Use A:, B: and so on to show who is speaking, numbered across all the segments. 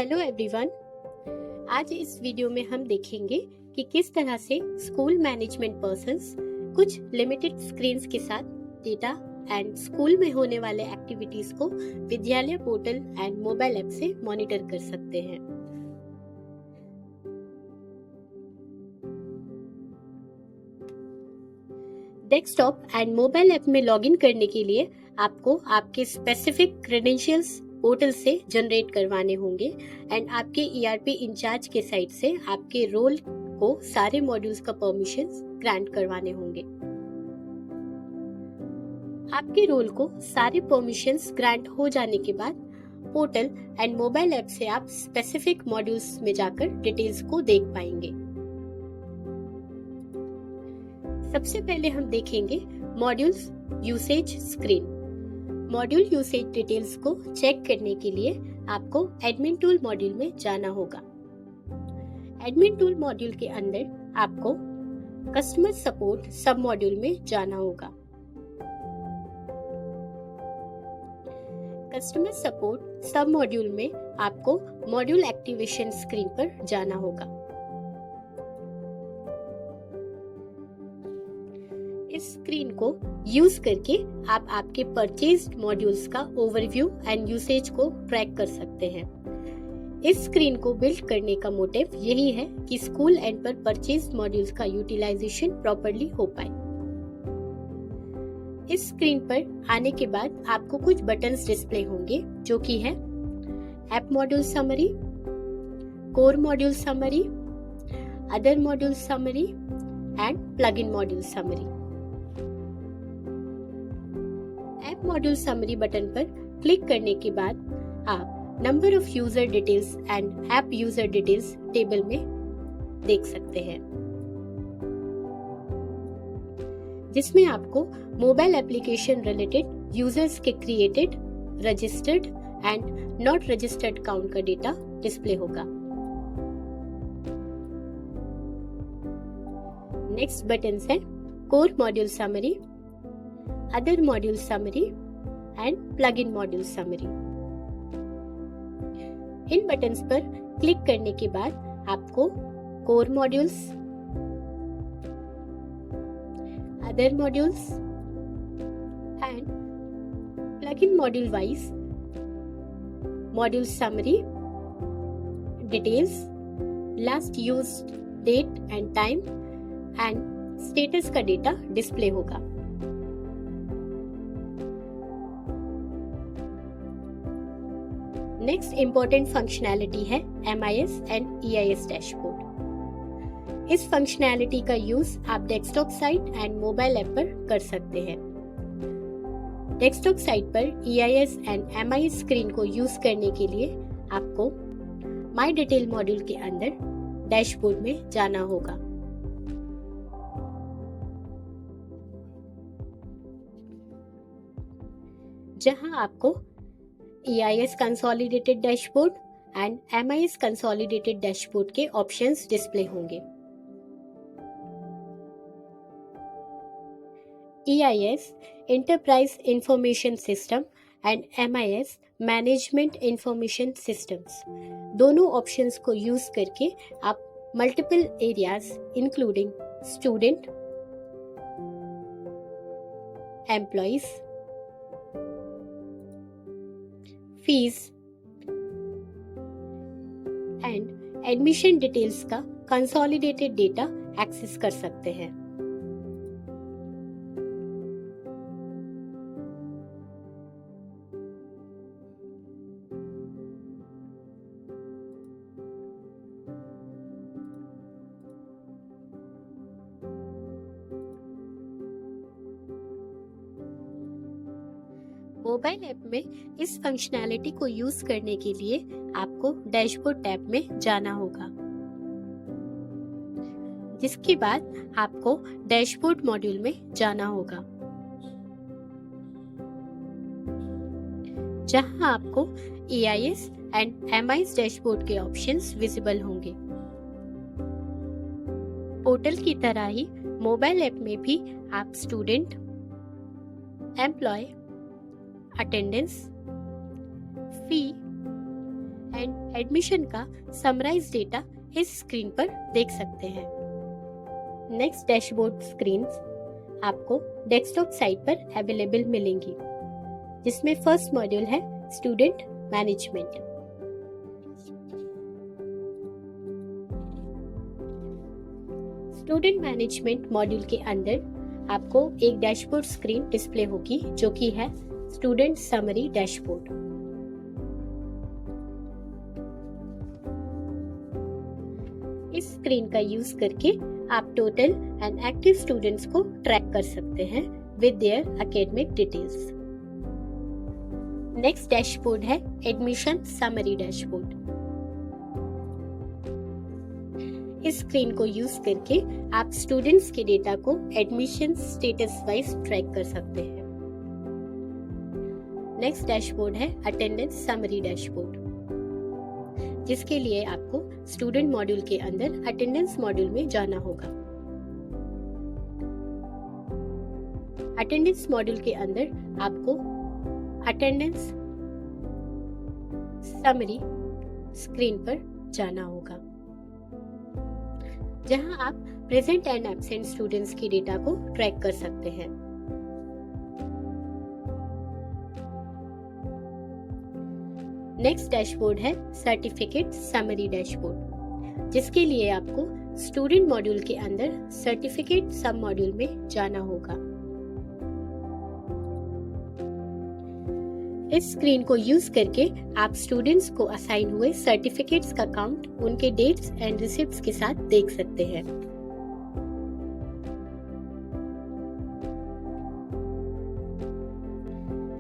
A: Hello everyone. आज इस video में हम देखेंगे कि किस तरह से स्कूल मैनेजमेंट पर्सन्स कुछ लिमिटेड स्क्रीन्स के साथ डेटा एंड स्कूल में होने वाले एक्टिविटीज को विद्यालय पोर्टल एंड मोबाइल ऐप से मॉनिटर कर सकते हैं। डेस्कटॉप एंड मोबाइल ऐप में लॉगिन करने के लिए आपको आपके स्पेसिफिक क्रेडेंशियल्स पोर्टल से जनरेट करवाने होंगे एंड आपके ERP इंचार्ज के साइड से आपके रोल को सारे मॉड्यूल्स का परमिशंस ग्रांट करवाने होंगे। आपके रोल को सारे परमिशंस ग्रांट हो जाने के बाद पोर्टल एंड मोबाइल ऐप से आप स्पेसिफिक मॉड्यूल्स में जाकर डिटेल्स को देख पाएंगे। सबसे पहले हम देखेंगे modules usage screen. Module usage details को चेक करने के लिए आपको एडमिन टूल मॉड्यूल में जाना होगा। एडमिन टूल मॉड्यूल के अंदर आपको कस्टमर सपोर्ट सब मॉड्यूल में जाना होगा। कस्टमर सपोर्ट सब मॉड्यूल में आपको मॉड्यूल एक्टिवेशन स्क्रीन पर जाना होगा। इस स्क्रीन को यूज करके आप आपके परचेज्ड मॉड्यूल्स का ओवरव्यू एंड यूसेज को ट्रैक कर सकते हैं। इस स्क्रीन को बिल्ड करने का मोटिव यही है कि स्कूल एंड पर परचेज्ड मॉड्यूल्स का यूटिलाइजेशन प्रॉपर्ली हो पाए। इस स्क्रीन पर आने के बाद आपको कुछ बटन्स डिस्प्ले होंगे जो कि है app module summary, core module summary, other module summary and plugin module summary. App module summary button पर क्लिक करने के बाद आप number of user details and app user details table में देख सकते हैं, जिसमें आपको मोबाइल एप्लीकेशन रिलेटेड यूजर्स के created, registered and not registered count का डेटा डिस्प्ले होगा। नेक्स्ट बटन्स है core module summary, other module summary and plugin module summary. In buttons पर क्लिक करने के बाद आपको core modules, other modules and plugin module wise module summary, details, last used date and time and status का data display होगा। Next important functionality है MIS and EIS dashboard. इस functionality का यूज आप desktop site and mobile app पर कर सकते हैं। डेस्कटॉप साइट पर EIS एंड MIS स्क्रीन को यूज करने के लिए आपको माई डिटेल मॉड्यूल के अंदर डैशबोर्ड में जाना होगा। जहां आपको EIS consolidated dashboard and MIS consolidated dashboard के ऑप्शंस डिस्प्ले होंगे। EIS enterprise information system and MIS management information systems, दोनों ऑप्शंस को यूज करके आप multiple areas including student, employees, fees and admission details का कंसोलिडेटेड डेटा एक्सेस कर सकते हैं। मोबाइल ऐप में इस फंक्शनैलिटी को यूज करने के लिए आपको डैशबोर्ड टैब में जाना होगा, जिसके बाद आपको डैशबोर्ड मॉड्यूल में जाना होगा, जहां आपको EIS एंड MIS डैशबोर्ड के ऑप्शंस विजिबल होंगे। पोर्टल की तरह ही मोबाइल ऐप में भी आप student, employee, attendance, fee and admission का समराइज डेटा इस स्क्रीन पर देख सकते हैं। नेक्स्ट डैशबोर्ड स्क्रीन्स आपको डेस्कटॉप साइट पर अवेलेबल मिलेंगी, जिसमें फर्स्ट मॉड्यूल है student management. Student management module के अंदर आपको एक डैशबोर्ड स्क्रीन डिस्प्ले होगी, जो कि है स्टूडेंट समरी डैशबोर्ड। इस स्क्रीन का यूज करके आप टोटल एंड एक्टिव स्टूडेंट्स को ट्रैक कर सकते हैं with their academic details. Next dashboard है एडमिशन समरी डैशबोर्ड। इस स्क्रीन को यूज करके आप स्टूडेंट्स के डेटा को एडमिशन स्टेटस वाइज ट्रैक कर सकते हैं। नेक्स्ट डैशबोर्ड है अटेंडेंस समरी डैशबोर्ड, जिसके लिए आपको स्टूडेंट मॉड्यूल के अंदर अटेंडेंस मॉड्यूल में जाना होगा। अटेंडेंस मॉड्यूल के अंदर आपको अटेंडेंस समरी स्क्रीन पर जाना होगा, जहां आप प्रेजेंट एंड एब्सेंट स्टूडेंट्स की डेटा को ट्रैक कर सकते हैं। नेक्स्ट डैशबोर्ड है सर्टिफिकेट समरी डैशबोर्ड, जिसके लिए आपको स्टूडेंट मॉड्यूल के अंदर सर्टिफिकेट सब मॉड्यूल में जाना होगा। इस स्क्रीन को यूज करके आप स्टूडेंट्स को असाइन हुए सर्टिफिकेट्स का काउंट उनके डेट्स एंड रिसिप्ट्स के साथ देख सकते हैं।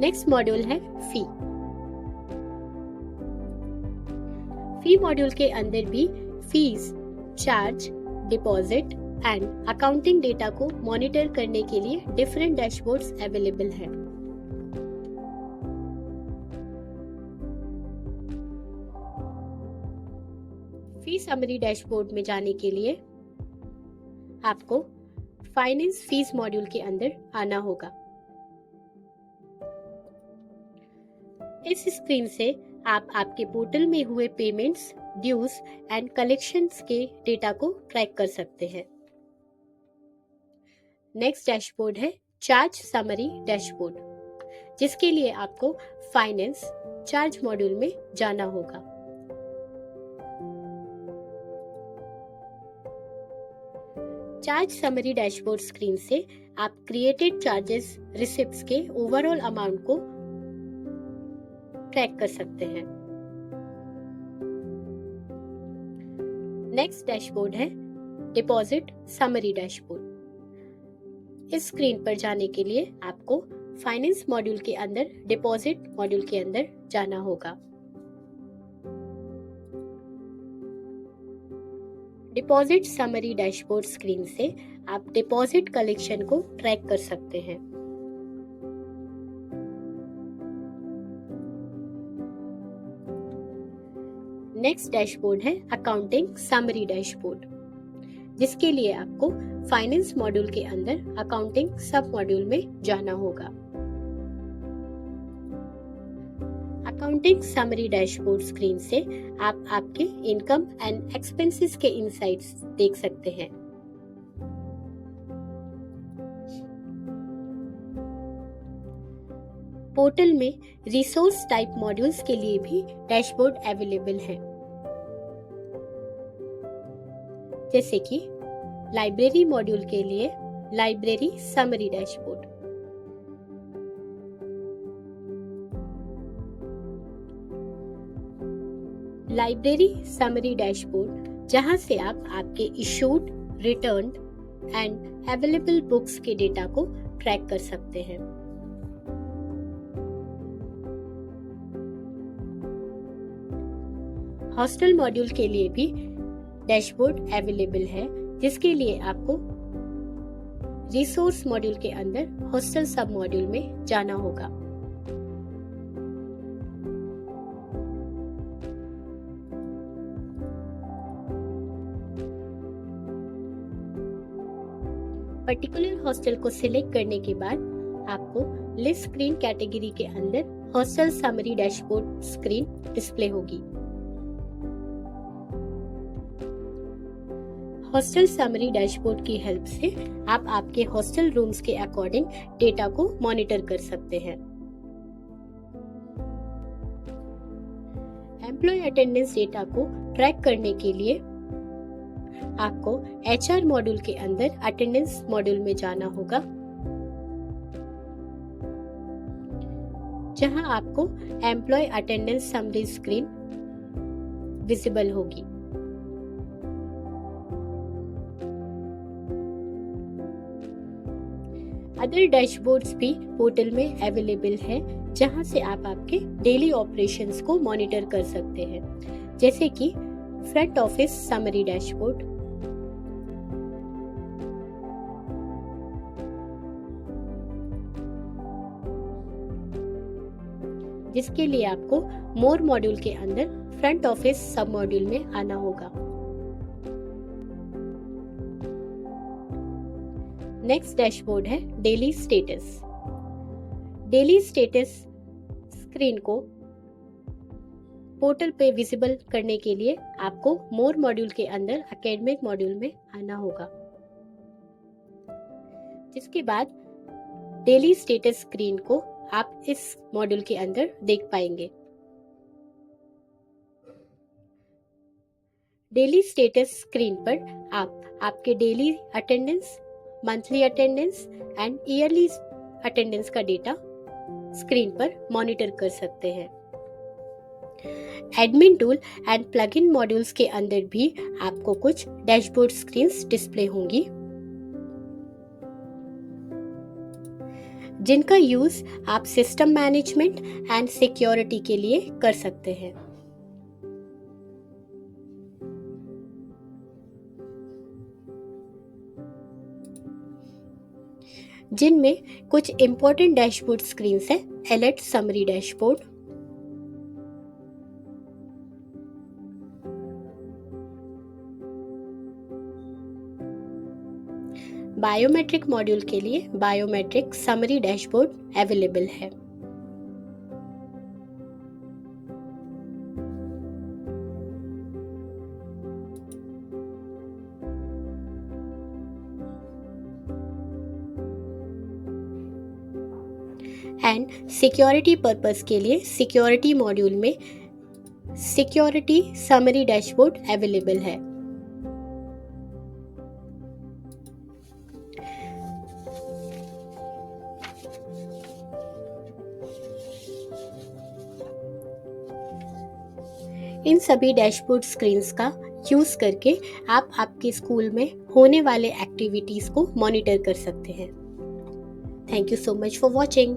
A: नेक्स्ट मॉड्यूल है फी। फी मॉड्यूल के अंदर भी fees, charge, deposit and accounting data को मॉनिटर करने के लिए डिफरेंट डैशबोर्ड्स अवेलेबल हैं। फी समरी डैशबोर्ड में जाने के लिए आपको फाइनेंस फीस मॉड्यूल के अंदर आना होगा। इस स्क्रीन से आप आपके पोर्टल में हुए पेमेंट्स, ड्यूज एंड कलेक्शंस के डेटा को ट्रैक कर सकते हैं। नेक्स्ट डैशबोर्ड है चार्ज समरी डैशबोर्ड, जिसके लिए आपको फाइनेंस चार्ज मॉड्यूल में जाना होगा। चार्ज समरी डैशबोर्ड स्क्रीन से आप क्रिएटेड चार्जेस रिसिप्ट्स के ओवरऑल अमाउंट को ट्रैक कर सकते हैं। नेक्स्ट डैशबोर्ड है डिपॉजिट समरी डैशबोर्ड। इस स्क्रीन पर जाने के लिए आपको फाइनेंस मॉड्यूल के अंदर डिपॉजिट मॉड्यूल के अंदर जाना होगा। डिपॉजिट समरी डैशबोर्ड स्क्रीन से आप डिपॉजिट कलेक्शन को ट्रैक कर सकते हैं। नेक्स्ट डैशबोर्ड है अकाउंटिंग समरी डैशबोर्ड, जिसके लिए आपको फाइनेंस मॉड्यूल के अंदर अकाउंटिंग सब मॉड्यूल में जाना होगा। अकाउंटिंग समरी डैशबोर्ड स्क्रीन से आप आपके इनकम एंड एक्सपेंसेस के इनसाइट्स देख सकते हैं। पोर्टल में रिसोर्स टाइप मॉड्यूल्स के लिए भी डैशबोर्ड अवेलेबल है, जैसे कि लाइब्रेरी मॉड्यूल के लिए library summary dashboard. Library summary dashboard, जहां से आप आपके issued, returned and available books के डेटा को ट्रैक कर सकते हैं। हॉस्टल मॉड्यूल के लिए भी डैशबोर्ड अवेलेबल है, जिसके लिए आपको रिसोर्स मॉड्यूल के अंदर हॉस्टल सब मॉड्यूल में जाना होगा। पर्टिकुलर हॉस्टल को सिलेक्ट करने के बाद आपको लिस्ट स्क्रीन कैटेगरी के अंदर hostel summary dashboard screen display होगी। हॉस्टल समरी डैशबोर्ड की हेल्प से आप आपके हॉस्टल रूम्स के अकॉर्डिंग डेटा को मॉनिटर कर सकते हैं। एम्प्लॉय अटेंडेंस डेटा को ट्रैक करने के लिए आपको HR मॉड्यूल के अंदर अटेंडेंस मॉड्यूल में जाना होगा, जहां आपको employee attendance summary screen visible होगी। अदर डैशबोर्ड्स भी पोर्टल में अवेलेबल है, जहां से आप आपके डेली ऑपरेशंस को मॉनिटर कर सकते हैं, जैसे कि फ्रंट ऑफिस समरी डैशबोर्ड, जिसके लिए आपको मोर मॉड्यूल के अंदर फ्रंट ऑफिस सब मॉड्यूल में आना होगा। नेक्स्ट डैशबोर्ड है daily status. Daily status screen को पोर्टल पे विजिबल करने के लिए आपको मोर मॉड्यूल के अंदर एकेडमिक मॉड्यूल में आना होगा, जिसके बाद डेली स्टेटस स्क्रीन को आप इस मॉड्यूल के अंदर देख पाएंगे। डेली स्टेटस स्क्रीन पर आप आपके daily attendance, monthly attendance and yearly attendance का डेटा स्क्रीन पर मॉनिटर कर सकते हैं। Admin tool and plugin modules के अंदर भी आपको कुछ डैशबोर्ड स्क्रीन्स डिस्प्ले होंगी, जिनका यूज आप सिस्टम मैनेजमेंट एंड सिक्योरिटी के लिए कर सकते हैं। जिनमें कुछ इंपॉर्टेंट डैशबोर्ड स्क्रीन्स हैं: alert summary dashboard, biometric module के लिए बायोमेट्रिक समरी डैशबोर्ड अवेलेबल है। एंड सिक्योरिटी पर्पस के लिए सिक्योरिटी मॉड्यूल में सिक्योरिटी समरी डैशबोर्ड अवेलेबल है। इन सभी डैशबोर्ड स्क्रीन्स का यूज करके आप आपके स्कूल में होने वाले एक्टिविटीज को मॉनिटर कर सकते हैं। Thank you so much for watching.